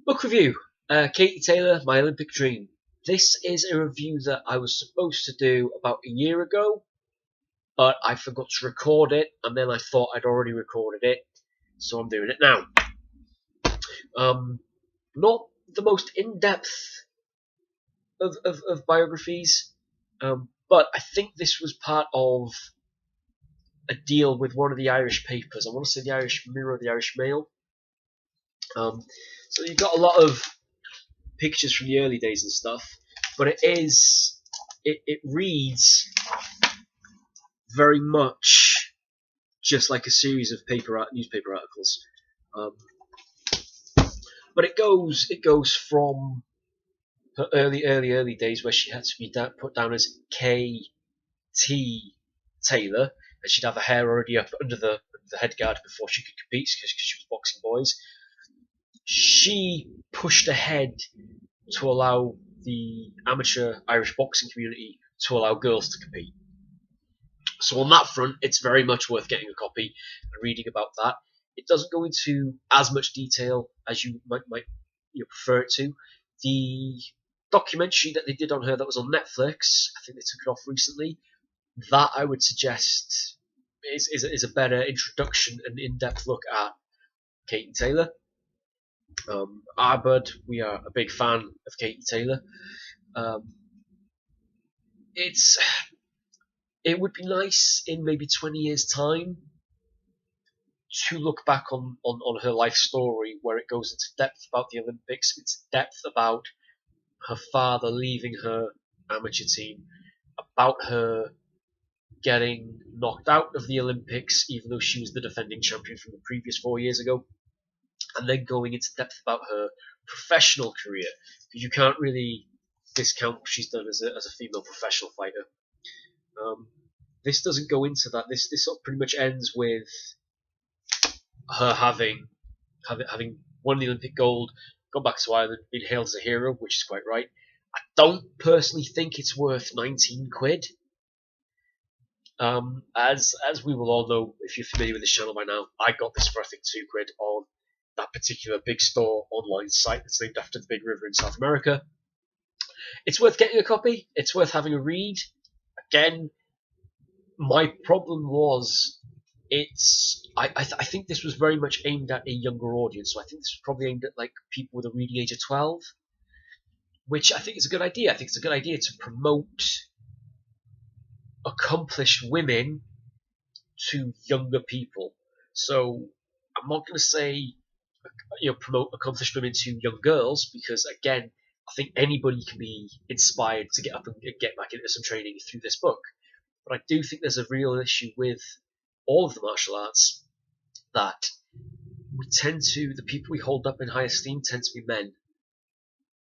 Book review. Katie Taylor, My Olympic Dream. This is a review that I was supposed to do about a year ago, but I forgot to record it, and then I thought I'd already recorded it, so I'm doing it now. Not the most in-depth of biographies, but I think this was part of a deal with one of the Irish papers. I want to say the Irish Mirror, the Irish Mail. So you've got a lot of pictures from the early days and stuff, but it reads very much just like a series of newspaper articles. Um, but it goes from her early days where she had to be put down as K.T. Taylor, and she'd have her hair already up under the head guard before she could compete because she was boxing boys. She pushed ahead to allow the amateur Irish boxing community to allow girls to compete. So on that front, it's very much worth getting a copy and reading about that. It doesn't go into as much detail as you might prefer it to. The documentary that they did on her that was on Netflix, I think they took it off recently. That I would suggest is a better introduction and in-depth look at Katie Taylor. Arbud, we are a big fan of Katie Taylor. Um, it's it would be nice in maybe 20 years' time to look back on her life story where it goes into depth about the Olympics, it's depth about her father leaving her amateur team, about her getting knocked out of the Olympics even though she was the defending champion from the previous 4 years ago, and then going into depth about her professional career, because you can't really discount what she's done as a female professional fighter. This doesn't go into that. This sort of pretty much ends with her having won the Olympic gold, gone back to Ireland, been hailed as a hero, which is quite right. I don't personally think it's worth 19 quid. As we will all know, if you're familiar with this channel by now, I got this for I think 2 quid on that particular big store online site that's named after the big river in South America. It's worth getting a copy. It's worth having a read. Again, my problem was I think this was very much aimed at a younger audience. So I think this was probably aimed at like people with a reading age of 12, which I think is a good idea. I think it's a good idea to promote accomplished women to younger people. So I'm not going to say promote accomplished women to young girls, because again, I think anybody can be inspired to get up and get back into some training through this book. But I do think there's a real issue with all of the martial arts that the people we hold up in high esteem tend to be men.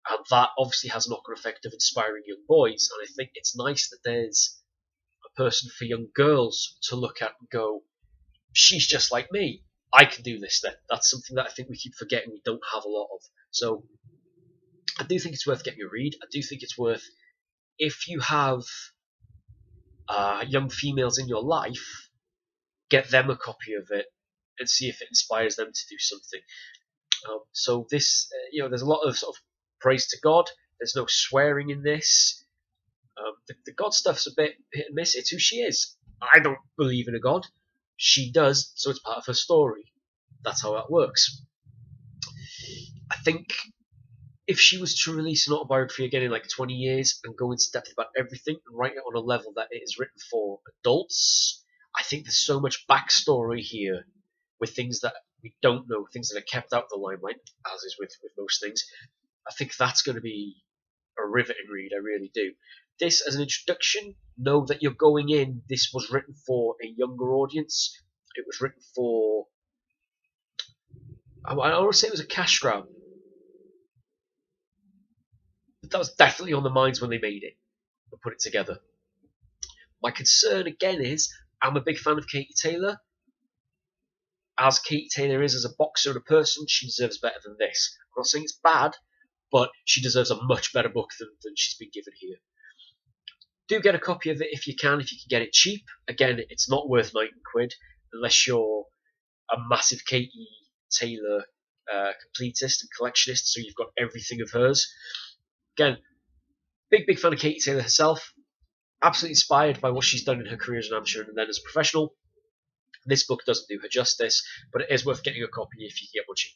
And that obviously has a knock-on effect of inspiring young boys. And I think it's nice that there's a person for young girls to look at and go, she's just like me. I can do this then. That's something that I think we keep forgetting we don't have a lot of. So I do think it's worth getting a read. I do think it's worth, if you have young females in your life, get them a copy of it and see if it inspires them to do something. So this, there's a lot of sort of praise to God. There's no swearing in this. The God stuff's a bit hit and miss. It's who she is. I don't believe in a God. She does, so it's part of her story. That's how that works. I think if she was to release an autobiography again in like 20 years and go into depth about everything and write it on a level that it is written for adults, I think there's so much backstory here with things that we don't know, things that are kept out of the limelight, as is with most things. I think that's going to be a riveting read, I really do. This, as an introduction, know that you're going in, this was written for a younger audience. It was written for, I want to say it was a cash grab. But that was definitely on the minds when they made it and put it together. My concern, again, is I'm a big fan of Katie Taylor. As Katie Taylor is as a boxer and a person, she deserves better than this. I'm not saying it's bad, but she deserves a much better book than she's been given here. Do get a copy of it if you can get it cheap. Again, it's not worth 19 quid unless you're a massive Katie Taylor completist and collectionist, so you've got everything of hers. Again, big fan of Katie Taylor herself. Absolutely inspired by what she's done in her career as an amateur and then as a professional. This book doesn't do her justice, but it is worth getting a copy if you can get one cheap.